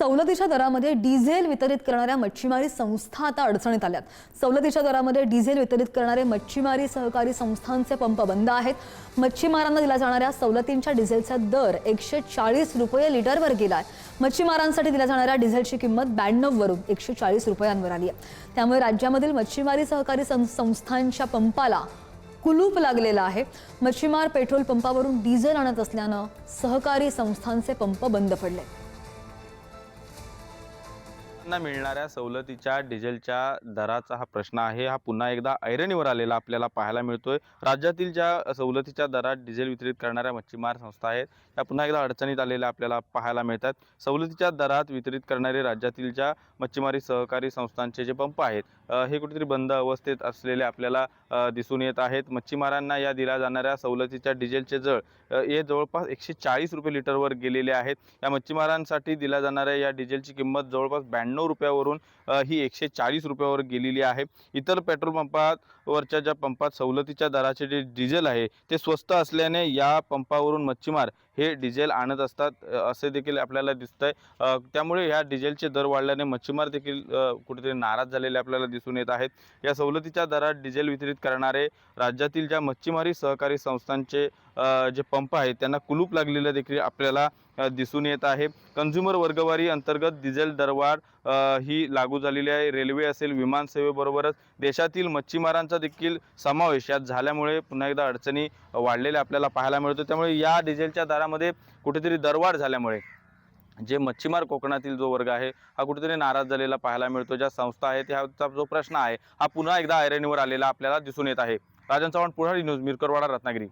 सवलतीच्या दरामध्ये डिझेल वितरित करणाऱ्या मच्छीमारी संस्था आता अडचणीत आल्यात। सवलतीच्या दरामध्ये डिझेल वितरित करणारे मच्छीमारी सहकारी संस्थांचे पंप बंद आहेत। मच्छीमारांना दिला जाणाऱ्या सवलतींच्या डिझेलचा दर 140 रुपये लिटरवर गेलाय। मच्छीमारांसाठी दिल्या जाणाऱ्या डिझेलची किंमत 92 वरून 140 रुपयांवर आली आहे। त्यामुळे राज्यामधील मच्छीमारी सहकारी संस्थांच्या पंपाला कुलूप लागलेला आहे। मच्छीमार पेट्रोल पंपावरून डिझेल आणत असल्यानं सहकारी संस्थांचे पंप बंद पडले। मिळणाऱ्या सवलतीच्या डिझेलच्या दराचा हा प्रश्न आहे, हा पुन्हा एकदा ऐरणीवर आलेला आपल्याला पाहायला मिळतोय। राज्यातील ज्या सवलतीच्या दरात डिझेल वितरित करणाऱ्या मच्छीमार संस्था आहेत त्या पुन्हा एकदा अडचणीत आलेल्या आपल्याला पाहायला मिळतात। सवलतीच्या दरात वितरित करणारे राज्यातील ज्या मच्छीमारी सहकारी संस्थांचे जे पंप आहेत हे कुठेतरी बंद अवस्थेत असलेले आपल्याला दिसून येत आहेत। मच्छीमारांना या दिल्या जाणाऱ्या सवलतीच्या डिझेलचे हे जवळपास 140 रुपये लिटरवर गेलेले आहेत। या मच्छीमारांसाठी दिल्या जाणाऱ्या या डिझेलची किंमत जवळपास 92 रुपयावरून ही 140 रुपयावर गेलेली आहे। इतर पेट्रोल पंपावरच्या ज्या पंपात सवलतीच्या दराचे जे डिझेल आहे ते स्वस्त असल्याने या पंपावरून मच्छीमार हे डिझेल आणत असतात असे देखील आपल्याला दिसतंय। त्यामुळे या डिझेलचे दर वाढल्याने मच्छीमार देखील कुठेतरी नाराज झालेले आपल्याला दिसून येत आहेत। या सवलतीच्या दरात डिझेल वितरित करणारे राज्यातील ज्या मच्छीमारी सहकारी संस्थांचे जे पंप आहेत त्यांना कुलूप लागलेले देखील आपल्याला दिसून येत आहे। कंझ्युमर वर्गवारी अंतर्गत डिझेल दरवाढ ही लागू झालेली आहे। रेल्वे असेल, विमान सेवेबरोबरच देशातील मच्छीमारांचा देखील समावेश यात झाल्यामुळे पुन्हा एकदा अडचणी वाढलेल्या आपल्याला पाहायला मिळतो। त्यामुळे या डिझेलच्या दरामध्ये कुठेतरी दरवाढ झाल्यामुळे जे मच्छीमार कोकणातील जो वर्ग आहे हा कुठेतरी नाराज झालेला पाहायला मिळतो। ज्या संस्था आहेत ह्याचा जो प्रश्न आहे हा पुन्हा एकदा ऐरणीवर आलेला आपल्याला दिसून येत आहे। राजन चव्हाण, पुढारी न्यूज, मिरकरवाडा, रत्नागिरी।